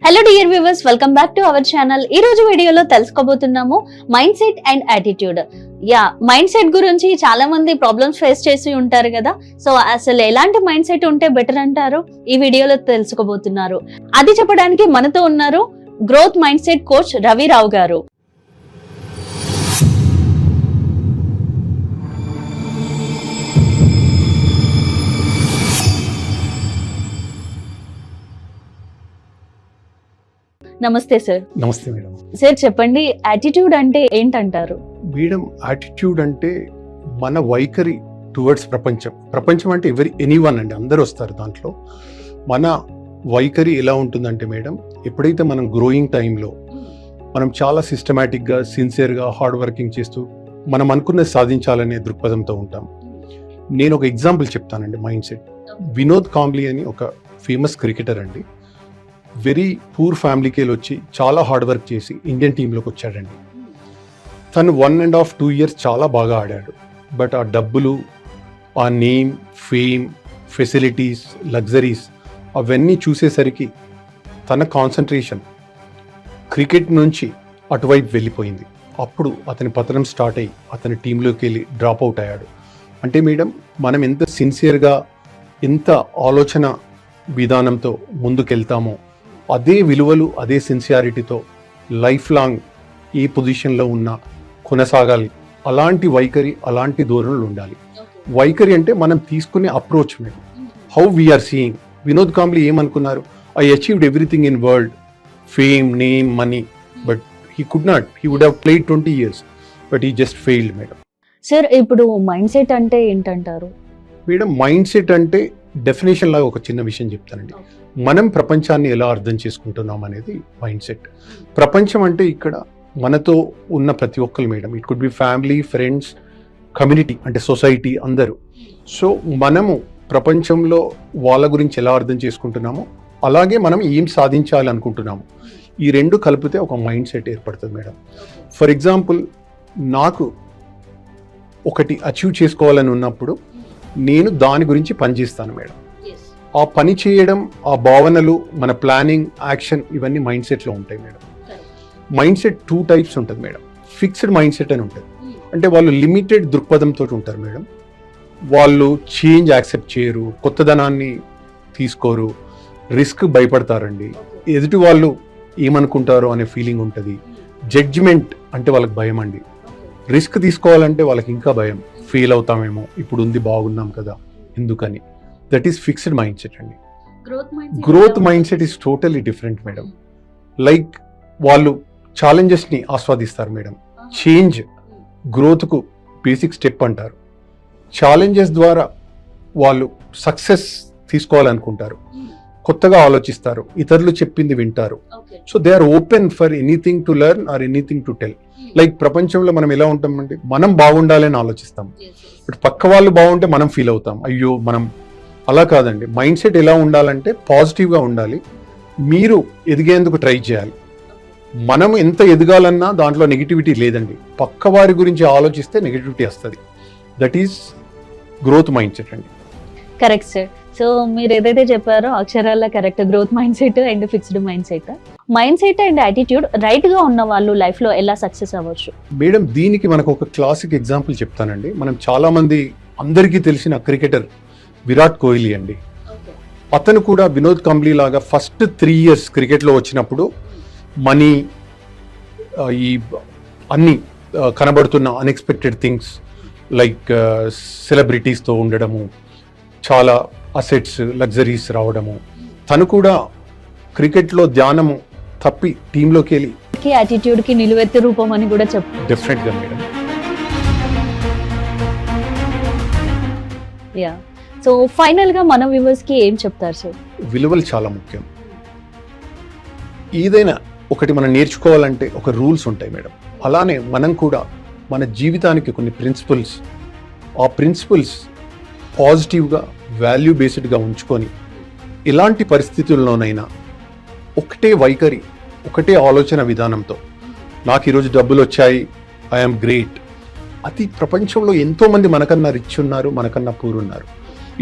Hello dear viewers, welcome back to our channel. ఈ రోజు వీడియోలో తెలుసుకోబోతున్నాము mindset and attitude. Mindset గురించి చాలా మంది ప్రాబ్లమ్స్ ఫేస్ చేసి ఉంటారు కదా. సో అసలు ఎలాంటి మైండ్ సెట్ ఉంటే బెటర్ అంటారు ఈ వీడియోలో తెలుసుకోబోతున్నారు. అది చెప్పడానికి మనతో ఉన్నారు గ్రోత్ మైండ్ సెట్ కోచ్ రవిరావు గారు. నమస్తే సార్. నమస్తే మేడం. సార్ చెప్పండి, యాటిట్యూడ్ అంటే ఏంటంటారు? మేడం, యాటిట్యూడ్ అంటే మన వైఖరి టువర్డ్స్ ప్రపంచం అంటే ఎనీవన్ అండి, అందరూ వస్తారు దాంట్లో. మన వైఖరి ఎలా ఉంటుందంటే మేడం, ఎప్పుడైతే మనం గ్రోయింగ్ టైంలో మనం చాలా సిస్టమేటిక్గా, సిన్సియర్గా, హార్డ్ వర్కింగ్ చేస్తూ మనం అనుకున్నది సాధించాలనే దృక్పథంతో ఉంటాం. నేను ఒక ఎగ్జాంపుల్ చెప్తానండి. మైండ్ సెట్ వినోద్ కాంబ్లీ అని ఒక ఫేమస్ క్రికెటర్ అండి. వెరీ పూర్ ఫ్యామిలీకి వెళ్ళి వచ్చి చాలా హార్డ్ వర్క్ చేసి ఇండియన్ టీంలోకి వచ్చాడండి. తను 1.5 2 years చాలా బాగా ఆడాడు. బట్ ఆ డబ్బులు, ఆ నేమ్, ఫేమ్, ఫెసిలిటీస్, లగ్జరీస్ అవన్నీ చూసేసరికి తన కాన్సన్ట్రేషన్ క్రికెట్ నుంచి అటువైపు వెళ్ళిపోయింది. అప్పుడు అతని పతనం స్టార్ట్ అయ్యి అతని టీంలోకి వెళ్ళి డ్రాప్ అవుట్ అయ్యాడు. అంటే మేడం, మనం ఎంత సిన్సియర్గా, ఎంత ఆలోచన విధానంతో ముందుకెళ్తామో, అదే విలువలు, అదే సిన్సియారిటీతో లైఫ్ లాంగ్ ఏ పొజిషన్లో ఉన్నా కొనసాగాలి. అలాంటి వైఖరి, అలాంటి ధోరణులు ఉండాలి. వైఖరి అంటే మనం తీసుకునే approach madam. How we are seeing. Vinod Kambli ఏమనుకున్నారు? I achieved everything in world, fame, name, money, but he could not. He would have played 20 years, but he just failed madam. Sir, ఇప్పుడు మైండ్ సెట్ అంటే ఏంటంటారు? మేడం, మైండ్ సెట్ అంటే definition లాగా ఒక చిన్న విషయం చెప్తానండి. మనం ప్రపంచాన్ని ఎలా అర్థం చేసుకుంటున్నాం అనేది మైండ్ సెట్. ప్రపంచం అంటే ఇక్కడ మనతో ఉన్న ప్రతి ఒక్కరు madam. It could be family, friends, community, అంటే సొసైటీ, అందరూ. సో మనము ప్రపంచంలో వాళ్ళ గురించి ఎలా అర్థం చేసుకుంటున్నామో అలాగే మనం ఏం సాధించాలి అనుకుంటున్నాము. ఈ రెండు కలిపితే ఒక మైండ్ సెట్ ఏర్పడుతుంది మేడం. ఫర్ ఎగ్జాంపుల్, నాకు ఒకటి అచీవ్ చేసుకోవాలని ఉన్నప్పుడు నేను దాని గురించి పనిచేస్తాను మేడం. ఆ పని చేయడం, ఆ భావనలు, మన ప్లానింగ్, యాక్షన్, ఇవన్నీ మైండ్ సెట్లో ఉంటాయి మేడం. మైండ్ సెట్ 2 types ఉంటుంది మేడం. ఫిక్స్డ్ మైండ్ సెట్ అని ఉంటుంది. అంటే వాళ్ళు లిమిటెడ్ దృక్పథంతో ఉంటారు మేడం. వాళ్ళు చేంజ్ యాక్సెప్ట్ చేయరు, కొత్తదనాన్ని తీసుకోరు, రిస్క్ భయపడతారండి. ఎదుటి వాళ్ళు ఏమనుకుంటారో అనే ఫీలింగ్ ఉంటుంది. జడ్జిమెంట్ అంటే వాళ్ళకి భయం అండి. రిస్క్ తీసుకోవాలంటే వాళ్ళకి ఇంకా భయం, ఫెయిల్ అవుతామేమో, ఇప్పుడు ఉంది బాగున్నాం కదా ఎందుకని. That is fixed mindset అండి. Growth mindset is totally different madam. Like వాళ్ళు ఛాలెంజెస్ని ఆస్వాదిస్తారు మేడం. చేంజ్ గ్రోత్కు బేసిక్ స్టెప్ అంటారు. ఛాలెంజెస్ ద్వారా వాళ్ళు సక్సెస్ తీసుకోవాలనుకుంటారు, కొత్తగా ఆలోచిస్తారు, ఇతరులు చెప్పింది వింటారు. So they are open for anything to learn or anything to tell. Like ప్రపంచంలో మనం ఎలా ఉంటామంటే, మనం బాగుండాలని ఆలోచిస్తాం, బట్ పక్క వాళ్ళు బాగుంటే మనం ఫీల్ అవుతాం, అయ్యో మనం. అలా కాదండి. మైండ్ సెట్ ఎలా ఉండాలంటే పాజిటివ్గా ఉండాలి. మీరు ఎదిగేందుకు ట్రై చేయాలి. మనం ఎంత ఎదగాలన్నా దాంట్లో నెగిటివిటీ లేదండి. పక్క వారి గురించి ఆలోచిస్తే నెగిటివిటీ వస్తుంది. That is growth mindset అండి. Correct sir. సో మీరు ఏదైతే చెప్పారో అక్షరాల correct. Growth mindset and fixed mindset. Mindset and attitude right గా ఉన్న వాళ్ళు లైఫ్ లో ఎలా సక్సెస్ అవ్వచ్చు? మేడం, దీనికి మనకు ఒక క్లాసిక్ ఎగ్జాంపుల్ చెప్తానండి. మనం చాలా మంది, అందరికీ తెలిసిన క్రికెటర్ విరాట్ కోహ్లీ అండి. అతను కూడా వినోద్ కాంబ్లీ లాగా ఫస్ట్ 3 years క్రికెట్లో వచ్చినప్పుడు మనీ, ఈ అన్ని కనబడుతున్న అన్ఎక్స్పెక్టెడ్ థింగ్స్ లైక్ సెలబ్రిటీస్తో ఉండడము, చాలా అసెట్స్, లగ్జరీస్ రావడము, తను కూడా క్రికెట్లో ధ్యానము తప్పి టీంలోకి వెళ్ళి యాటిట్యూడ్ కి నిలువెత్తు రూపం అని కూడా చెప్పారు. డెఫినెట్గా మేడం. సో ఫైనల్ గా మన వ్యూవర్స్ కి ఏం చెప్తారు సార్? విలువలు చాలా ముఖ్యం. ఏదైనా ఒకటి మనం నేర్చుకోవాలంటే ఒక రూల్స్ ఉంటాయి మేడం. అలానే మనం కూడా మన జీవితానికి కొన్ని ప్రిన్సిపల్స్, ఆ ప్రిన్సిపల్స్ పాజిటివ్గా, వాల్యూ బేస్డ్గా ఉంచుకొని ఎలాంటి పరిస్థితుల్లోనైనా ఒకటే వైఖరి, ఒకటే ఆలోచన విధానంతో, నాకు ఈరోజు డబ్బులు వచ్చాయి, ఐఎమ్ గ్రేట్. అది ప్రపంచంలో ఎంతోమంది మనకన్నా రిచ్ ఉన్నారు, మనకన్నా పూర్ ఉన్నారు.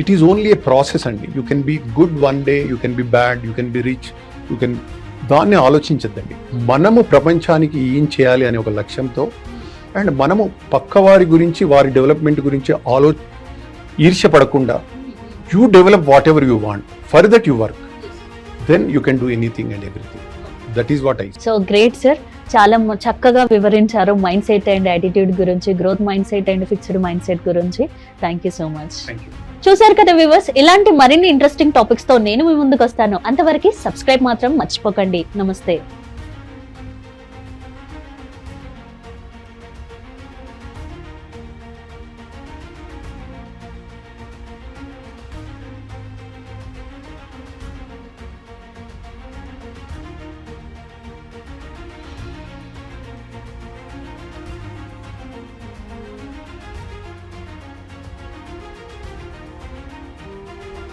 It is only a process అండి. You can be good one day, you can be bad, you can be rich, you can దాన్ని ఆలోచించద్దండి. మనము ప్రపంచానికి ఏం చేయాలి అనే ఒక లక్ష్యంతో, అండ్ మనము పక్కవారి గురించి వారి డెవలప్మెంట్ గురించి ఈర్ష్యపడకుండా you develop whatever you want, for that you work, then you can do anything and everything. That is what I. So great sir, చాలా చక్కగా వివరించారు మైండ్ సెట్ అండ్ యాటిట్యూడ్ గురించి, growth mindset and fixed mindset గురించి. Thank you so much. Thank you. చూసారు కదా viewers, ఇలాంటి మరిన్ని interesting topics తో నేను మీ ముందుకు వస్తాను. అంతవరకు సబ్స్క్రైబ్ మాత్రం మర్చిపోకండి. నమస్తే.